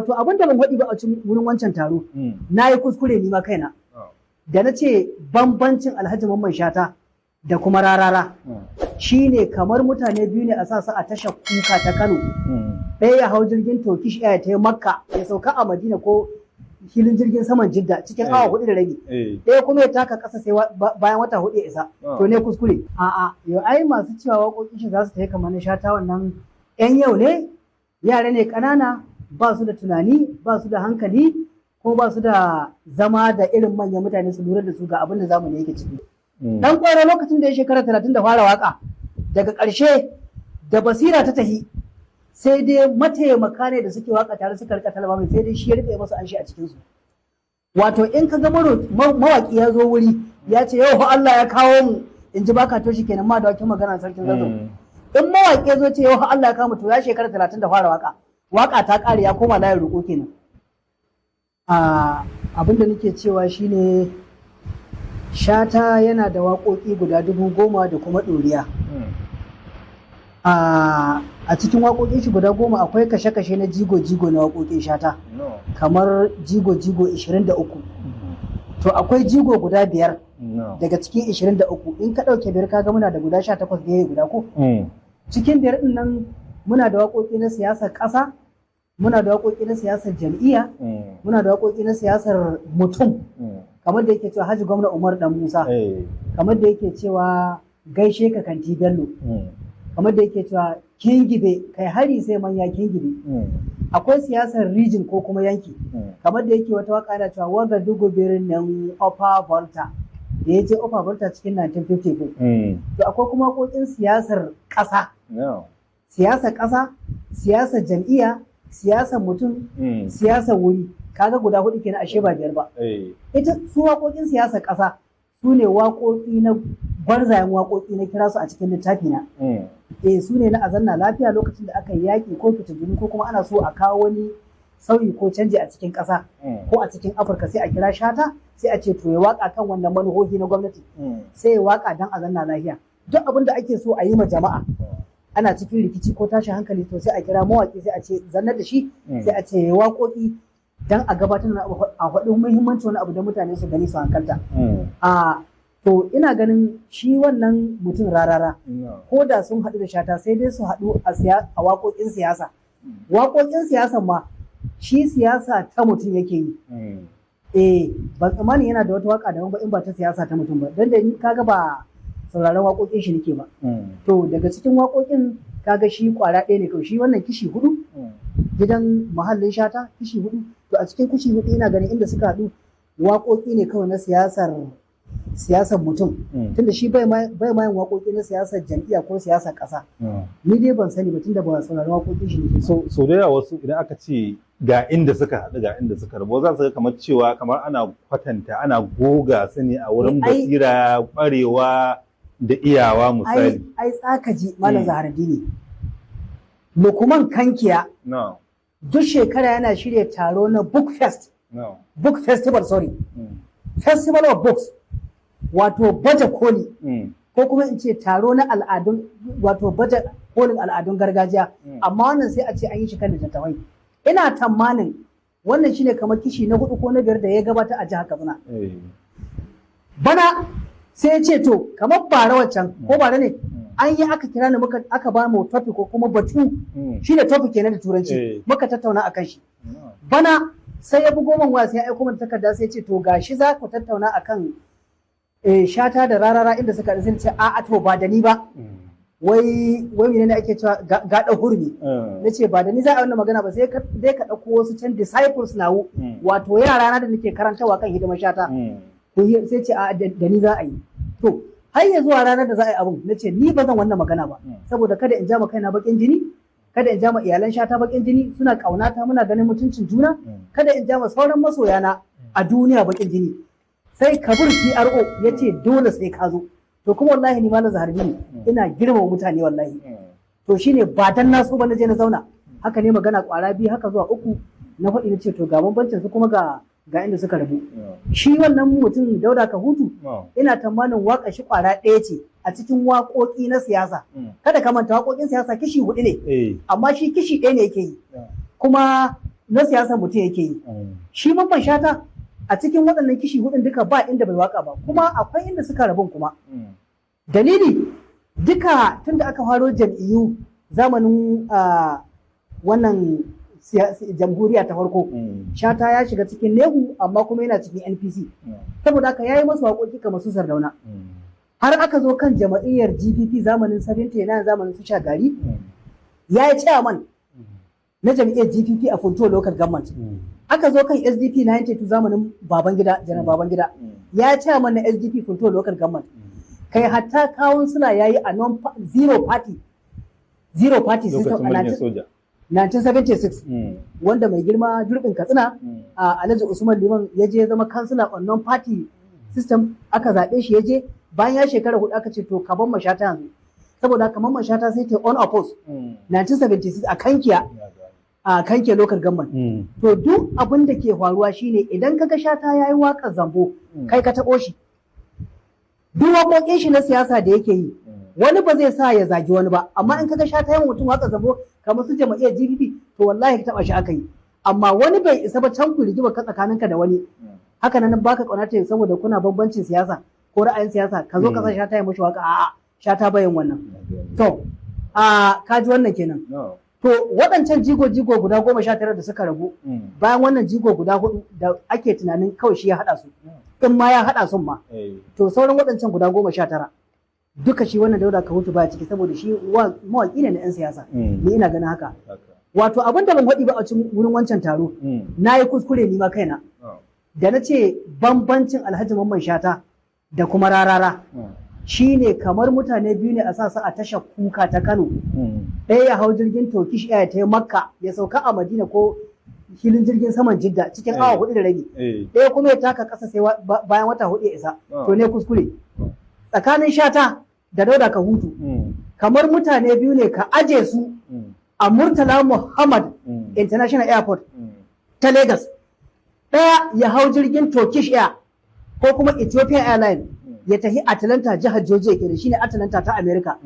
wato abin da ban faɗi ba a cikin wurin wancan taro na yi kuskure ni ma kaina da na ce bambancin Alhaji Mamman Shata da kuma Rarara shine kamar mutane biyu ne a sa su a tashar Kuka ta Kano ɗaya ya hau jirgin Turkish Air ta Makka ya sauka a Madina ko filin jirgin saman Jidda cikin awa 4 da rabi ɗaya kuma ya taka ƙasa sai bayan wata 4 ya isa to ne kuskure a'a yau ai masu cewa waƙoƙin shi za su tafi kamar na Shata wannan yan yau ne yara ne ƙanana ba su da tunani ba su da hankali ko ba su da zama da irin manyan mutane su lura da su ga abin da zamani yake ciki dan kwaro lokacin da ya shekara 30 da fara waka daga ƙarshe da basira ta tahi sai dai mataimaka ne da suke waka tare suka rika talaba mai sai dai shi ya rika masa an shi a cikin su wato in ka ga mawaki ya zo wuri ya ce yau fa Allah ya kawo mu in ji baka to shi kenan ma da wakin magana sarkin zazzau in mawaki ya zo ce yau fa Allah ya kawo mu to ya shekara 30 da fara waka ta kare ya koma layin roƙo kenan abin da nake cewa shine Shata yana da waƙoƙi guda 10,000 da kuma ɗoriya. A cikin waƙoƙin shi guda 10 akwai kashe-kashe na jigo-jigo na waƙoƙin Shata, kamar jigo-jigo 23. To akwai jigo guda 5 daga cikin 23. In ka ɗauke 5 kaga muna da guda 18 da guda ko? Cikin 5 ɗin nan muna da waƙoƙi na siyasar ƙasa, muna da waƙoƙi na siyasar jam'iyya, muna da waƙoƙi na siyasar mutum. Kamar da yake cewa Haji Gwamna Umar Dan Musa, kamar da yake cewa gaishe ka Kanti Bello, kamar da yake cewa kingibe kai hari sai manya kingibe. Akwai siyasar rijin ko kuma yanki, kamar da yake wata waka da cewa waga dugu birnin Upper Volta da ya je Upper Volta cikin 1954. To akwai kuma waƙoƙin siyasar ƙasa, siyasar ƙasa, siyasar jam'iyya, siyasar mutum, siyasar wuri. Kaga guda 4 kenan ashe ba 5 ba. Ita su waƙoƙin siyasar ƙasa su ne waƙoƙi na gwarzayen waƙoƙi na kira su a cikin littafi na. Su ne na azanna lafiya lokacin da aka yi yaƙi ko fitintunu ko kuma ana so a kawo wani sauyi ko canji a cikin ƙasa ko a cikin Afirka sai a kira Shata sai a ce to ya waƙa kan wannan manuhohi na gwamnati sai ya waƙa don azanna lafiya. Duk abin da ake so a yi ma jama'a ana cikin rikici ko tashin hankali to sai a kira mawaƙi sai a ce zannar da shi sai a ce waƙoƙi dan a gabatar da a faɗi muhimmanci wani abu da mutane su gani su hankalta. To ina ganin shi wannan mutum Rarara ko da sun haɗu da Shata sai dai su haɗu a waƙoƙin siyasa. Waƙoƙin siyasan ma shi siyasa ta mutum yake yi. Ban tsammani yana da wata waƙa daban ba in ba ta siyasa ta mutum ba. Dan da ni kaga ba sauraron waƙoƙin shi nake ba. To daga cikin waƙoƙin kaga shi ƙwara ɗaya ne kawai shi wannan kishi 4 gidan muhallin Shata kishi 4. To a cikin kishi 4 ina ganin inda suka haɗu waƙoƙi ne kawai na siyasar mutum tunda shi bai ma yin waƙoƙi na siyasar jam'iyya ko siyasar ƙasa. Ni dai ban sani ba tunda ba sauraron waƙoƙin shi nake. So da yawa wasu idan aka ce ga inda suka haɗu ga inda suka rabu za su ga kamar cewa kamar ana kwatanta ana goga su ne a wurin basira ƙwarewa da iyawa misali. Ai tsakaji Malam Zaharaddini. Lukman Kankiya. Duk shekara yana shirya taro na book fest. Book festival sorry. Festival of books. Wato baje koli. Ko kuma in ce taro na al'adun wato baje kolin al'adun gargajiya. Amma wannan sai a ce an yi shi kan littattafai. Ina tamanin wannan shine kamar kishi na 4 ko na 5 da ya gabata a jihar Katsina. Bana sai ya ce to kamar bara waccan ko bara ne an yi aka kira ni aka ba mu topic ko kuma batu shi da topic kenan da turanci muka tattauna akan shi. Bana sai ya bugo min waya sai ya aiko min takarda sai ya ce to gashi za ku tattauna akan Shata da Rarara inda suka sai ce a to ba da ni ba wai menene ake cewa ga da hurmi nace ba da ni za a wannan magana ba sai dai ka dauko wasu can disciples nawo wato yara na da nake karantawa kan hidimar Shata sai ce a da ni za a yi to har ya zuwa ranar da za a yi abun na ce ni ba zan wannan magana ba saboda kada in ja ma kaina bakin jini kada in ja ma iyalan Shata bakin jini suna kaunata muna ganin mutuncin juna kada in ja ma sauran masoyana a duniya bakin jini sai Kabir PRO ya ce dole sai ka zo to kuma wallahi ni Malam Zaharaddini ina girmama mutane wallahi to shine ba dan na so ba na je na zauna haka ne magana kwara biyu haka zuwa 3 na faɗi na ce to ga bambancin su kuma ga inda suka rabu. Shi wannan mutum Dauda Kahutu ina tamanin waka shi kwara ɗaya ce a cikin waƙoƙi na siyasa. Kada ka manta waƙoƙin siyasa kishi 4 ne amma shi kishi 1 ne yake yi. Kuma na siyasa mutum yake yi. Shi Mamman Shata a cikin waɗannan kishi hudun duka ba inda bai waka ba, kuma akwai inda suka rabun kuma. Dalili duka tunda aka faro jam'iyyu zamanin wannan jamhuriya ta farko, Shata ya shiga cikin Nehu amma kuma yana cikin NPC, saboda haka yayi masu waƙoƙi kamar su Sardauna. Har aka zo kan jama'iyyar GPP zamanin 79 zamanin su Shagari, ya yi chairman na jami'ar GPP a Funtuwa Local Government. Aka zo kan SDP 92 zamanin Babangida, Janar Babangida, ya yi chairman na SDP Funtuwa Local Government. Kai hatta kawun suna yayi a zero party system a 1976, wanda mai girma Durbin Katsina a Alhaji Usman Liman ya je zama kansila on non-party system, aka zaɓe shi ya je, bayan ya shekara 4 aka ce to ka ban Shata yanzu, saboda haka Mamman Shata sai ta on oppose 1976 a Kanke local government. To duk abin da ke faruwa shine idan kaga Shata yayi waƙar zambo kai ka taɓo shi, duk waƙoƙin shi na siyasa da yake yi wani ba zai sa ya zagi wani ba, amma in kaga Shata yawan mutum waƙar zambo kamar su jama'iyyar GPP to wallahi ka taɓa shi aka yi, amma wani bai isa ba can ku rigima ka tsakaninka da wani, haka nan baka ƙaunata saboda kuna bambancin siyasa ko ra'ayin siyasa ka zo ka sa Shata ya mashi waka, a'a Shata bayan wannan. To ka ji wannan kenan. To waɗancan jigo guda 19 da suka rabu bayan wannan jigo guda 4 da ake tunanin kawai shi ya haɗa su, in ma ya haɗa sun ma, to sauran waɗancan guda 19 duka shi wannan Dauda Kahutu baya ciki, saboda shi mawaƙi ne na 'yan siyasa. Ni ina ganin haka. Wato abin da ban faɗi ba a cikin wurin wancan taro, na yi kuskure ni ma kaina da na ce bambancin Alhaji Mamman Shata da kuma Rarara shi ne kamar mutane biyu ne a sa su a tashar Kuka ta Kano, ɗaya ya hau jirgin Turkish Air ta Makka ya sauka a Madina ko filin jirgin saman Jidda cikin awa 4 da rabi, ɗaya kuma ya taka ƙasa sai bayan wata 4 ya isa. To ne kuskure tsakanin Shata da Dauda Kahutu kamar mutane biyu ne ka aje su a Murtala Muhammad International Airport ta Lagos, ɗaya ya hau jirgin Turkish Air ko kuma Ethiopian Airlines ya tafi Atlanta jihar Georgia kenan, shine Atlanta ta America,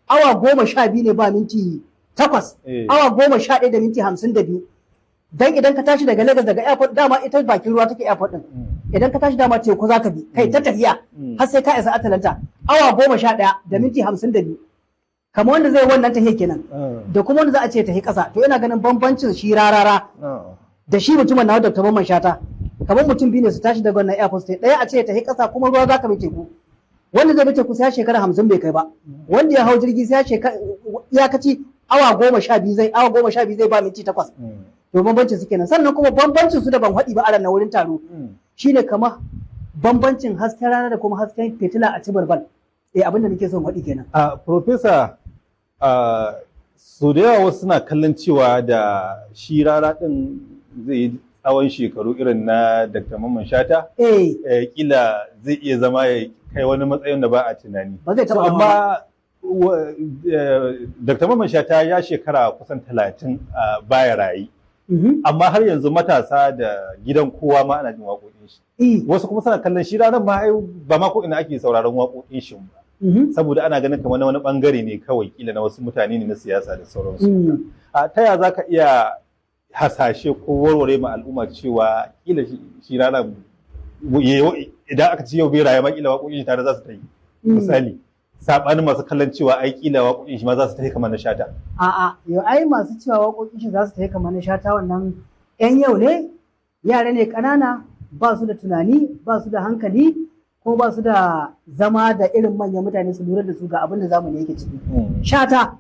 awa 12 ne ba minti 8, awa 11 da minti 52. Dan idan ka tashi daga Lagos daga airport, dama ita bakin ruwa take airport din, idan ka tashi dama teku zaka bi kai ta tafiya har sai ka isa Atlanta, awa 11 da minti 52. Kamar wanda zai wannan tafiya kenan da kuma wanda za a ce tafi kasa. To ina ganin bambancin shi Rarara da shi mutumin na Dr. Mamman Shata kamar mutum biyu ne su tashi daga wannan airport state, ɗaya a ce tafi kasa kuma ruwa zaka bi teku, wanda zai bi teku sai shekara 50 bai kai ba, wanda ya hau jirgi sai ya kaci awa 12 zai ba minti 8. To bambancin su kenan. Sannan kuma bambancin su da ban haɗi ba a ranar wurin taro shine kamar bambancin hasken rana da kuma hasken fitila a Cibarbal. Abinda nake son haɗi kenan. Professor, so da yawa wasu suna kallon cewa da shi Rara din zai yi tsawon shekaru irin na Dr. Mamman Shata, kila zai iya zama ya kai wani matsayin da ba a tunani. Ba zai taɓa amma Dr. Mamman Shata ya shekara kusan 30 baya rayi. Amma har yanzu matasa da gidan kowa ma ana jin waƙoƙin shi. Wasu kuma suna kallon shi ranar ma ba ma ko ina ake sauraron waƙoƙin shi ba. Saboda ana ganin kamar wani bangare ne kawai kila na wasu mutane ne na siyasa da sauransu. Ta ya za ka iya hasashe ko warware ma al'umma cewa kila shi ranar idan aka ci yau bai raye ma kila waƙoƙin shi tare za su ta yi. Misali. Sabanin masu kallon cewa ai kila waƙoƙin shi ma za su tafi kamar na Shata. A'a, yau ai masu cewa waƙoƙin shi za su tafi kamar na Shata wannan ƴan yau ne, yara ne ƙanana, ba su da tunani, ba su da hankali, ko ba su da zama da irin manyan mutane su lura da su ga abin da zamani yake ciki. Shata,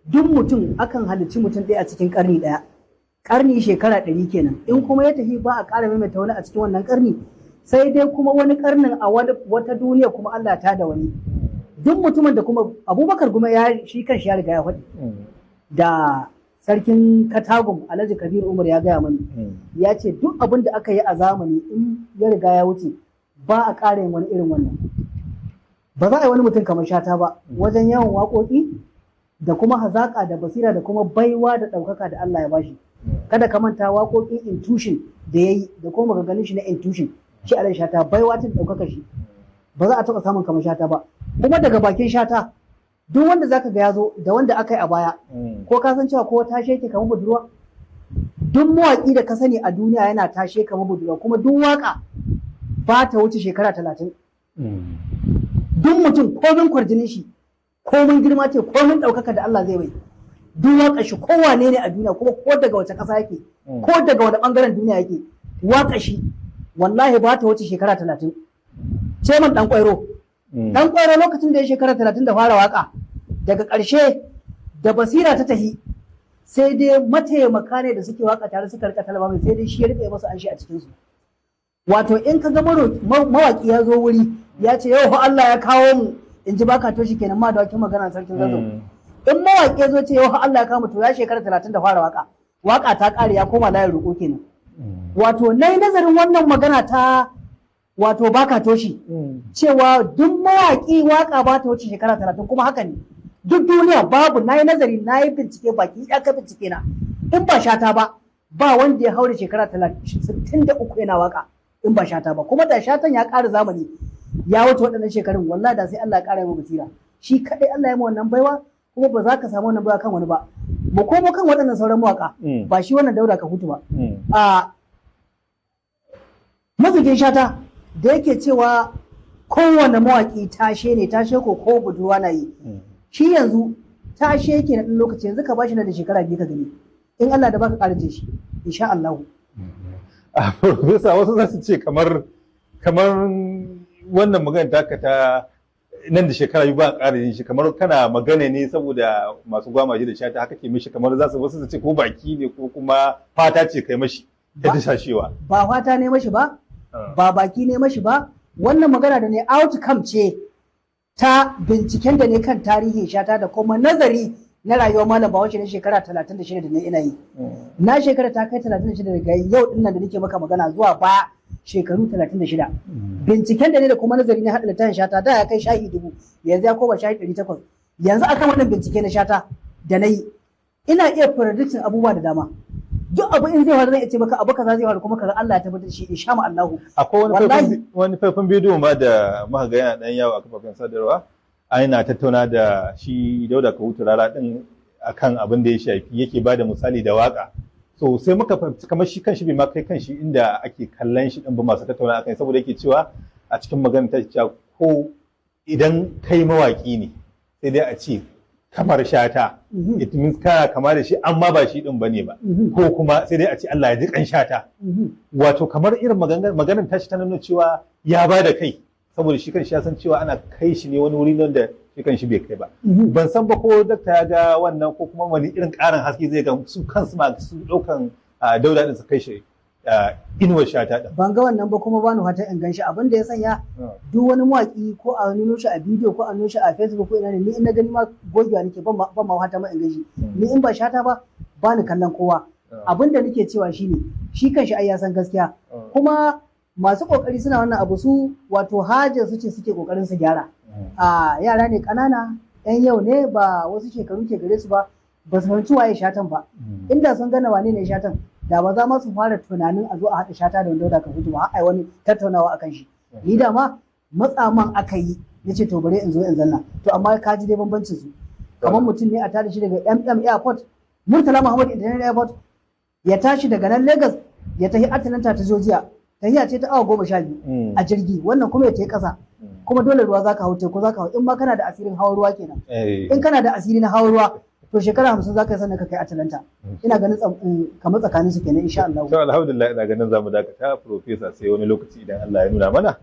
duk mutum akan halicci mutum ɗaya a cikin ƙarni ɗaya. Ƙarni shekara 100 kenan. In kuma ya tafi ba a ƙara maimaita wani a cikin wannan ƙarni, sai dai kuma wani karnin a wata duniya kuma Allah ta da wani. Duk mutumin da kuma Abubakar kuma shi kan shi ya riga ya faɗi da sarkin Katagum Alhaji Kabir Umar ya gaya mani, ya ce duk abin da aka yi a zamani in ya riga ya wuce ba a ƙara yin wani irin wannan. Ba za a yi wani mutum kamar Shata ba wajen yawan waƙoƙi da kuma hazaƙa da basira da kuma baiwa da ɗaukaka da Allah ya bashi. Kada ka manta waƙoƙin intuition da ya yi da kuma maganganun shi na intuition. Shi a Shata baiwa ta ɗaukaka shi, ba za a taɓa samun kamar Shata ba. Kuma daga bakin Shata duk wanda zaka ga ya zo da wanda aka yi a baya, ko ka san cewa ko ta sheke kamar budurwa, duk mawaƙi da ka sani a duniya yana tashe kamar budurwa, kuma duk waka ba ta wuce shekara 30. Duk mutum komin kwarjinin shi, komin girma ce, komin ɗaukaka da Allah zai bai, duk waka shi kowane ne a duniya, kuma ko daga wace ƙasa yake, ko daga wani ɓangaren duniya yake, waka shi wallahi ba ta wuce shekara 30. Ce man ɗan ƙwairo. Ɗan ƙwairo lokacin da ya shekara 30 da fara waka, daga ƙarshe da basira ta tahi, sai dai mataimaka ne da suke waka tare suka rika talaba mai, sai dai shi ya rike masa an shi a cikin su. Wato in ka ga mawaki ya zo wuri ya ce yau Allah ya kawo mu, in ji baka to shi kenan ma da wakin magana sarkin zazzau. In mawaki ya zo ce yau Allah ya kawo mu, to ya shekara 30 da fara waka, waka ta kare ya koma layin roƙo kenan. Wato nayi nazarin wannan magana ta wato baka toshi cewa duk mawaki waka ba ta wuce shekara 30, kuma haka ne. Duk duniya babu, na yi nazari, na yi bincike, baki ya ka bincike na, in ba Shata ba wanda ya haure shekara 63 yana waka in ba Shata ba. Kuma da Shatan ya ƙara zamani ya wuce waɗannan shekarun, wallahi da sai Allah ya ƙara yi basira. Shi kaɗai Allah ya yi wannan baiwa, kuma ba za ka samu wannan baiwa kan wani ba. Mu komo kan waɗannan sauran mawaka, ba shi wannan Dauda ka hutu ba. A mazugin Shata da yake cewa kowane mawaki tashe ne, tashe ko budurwa na yi. Shi yanzu tashe yake na ɗan lokaci, yanzu ka bashi na da shekara 2 ka gani, in Allah da baka ƙarace shi insha Allah. Farfesa, wasu za su ce kamar wannan magana taka ta nan da shekara 2 ba a ƙara yin shi, kamar kana magana ne saboda masu gwama shi da Shata haka ke mishi, kamar za su wasu su ce ko baki ne ko kuma fata ce kai mashi ta dashashewa. Ba fata ne mashi ba, ba baki ne mashi ba, wannan magana da ne outcome ce ta binciken da ne kan tarihin Shata da kuma nazari na rayuwar Malam Bahaushe na shekara 36 da ne ina yi. Na shekara ta kai 36 daga yau din nan da nake maka magana zuwa baya shekaru 36. Binciken da ne da kuma nazari na haɗa littafin Shata da ya kai shahi 1000, yanzu ya koma shahi 800. Yanzu akan wannan bincike na Shata da na yi, ina iya predicting abubuwa da dama. Duk abu in zai faru zan iya ce maka abu kaza zai faru, kuma kaza Allah ya tabbatar shi insha Allahu. Akwai wani faifan bidiyo ma da muka ga yana dan yawo a kafafen sadarwa, ana tattauna da shi Dauda ka hutu rara din akan abin da ya shafi, yake bada misali da waka. So sai muka fahimci kamar shi kanshi bai ma kai kanshi inda ake kallon shi din ba, masu tattauna akan, saboda yake cewa a cikin magana ta cewa ko idan kai mawaki ne sai dai a ce kamar Shata, it means kana kama da shi amma ba shi din bane ba, ko kuma sai dai a ce Allah ya ji kan Shata. Wato kamar irin maganar tashi ta nuna cewa ya ba da kai, saboda shi kanshi ya san cewa ana kai shi ne wani wuri nan da shi kanshi bai kai ba. Ban san ba ko dakta ya ga wannan, ko kuma wani irin ƙarin haske zai ga su kansu ma su ɗaukan Dauda din su kai shi inuwar Shata din. Ban ga wannan ba, kuma bani fata in ganshi. Abin da ya sanya duk wani mawaki ko a nuno shi a bidiyo ko a nuno shi a Facebook ko ina ne, ni in na gani ma gogewa nake, ban ma fata ma in ganshi. Ni in ba Shata ba bani kallon kowa. Abin da nake cewa shine shi kanshi ai ya san gaskiya, kuma masu kokari suna wannan abu, su wato hajar su ce suke kokarin su gyara. Yara ne kanana, yan yau ne, ba wasu shekaru ke gare su ba, ba su fahimci waye Shatan ba. Inda sun gane wane ne Shatan, da ba za ma su fara tunanin a zo a haɗa Shata da Dauda ka hutu ba, ai wani tattaunawa akan shi. Ni da ma matsa man aka yi, nace to bare in zo in zanna. To amma ka ji dai bambancin su. Kamar mutum ne a tada shi daga Airport, Murtala Muhammad International Airport, ya tashi daga nan Lagos ya tafi Atlanta ta Georgia, tafiya ce ta awa 12 a jirgi, wannan kuma ya tafi ƙasa, kuma dole ruwa zaka hau, teku zaka hau, in ma kana da asirin hawa ruwa kenan. In kana da asiri na hawa ruwa, to shekara 50 zaka yi sannan ka kai Atlanta. Ina ganin kamar tsakanin su kenan insha Allah. To alhamdulillah, ina ganin zamu dakata Farfesa sai wani lokaci idan Allah ya nuna mana.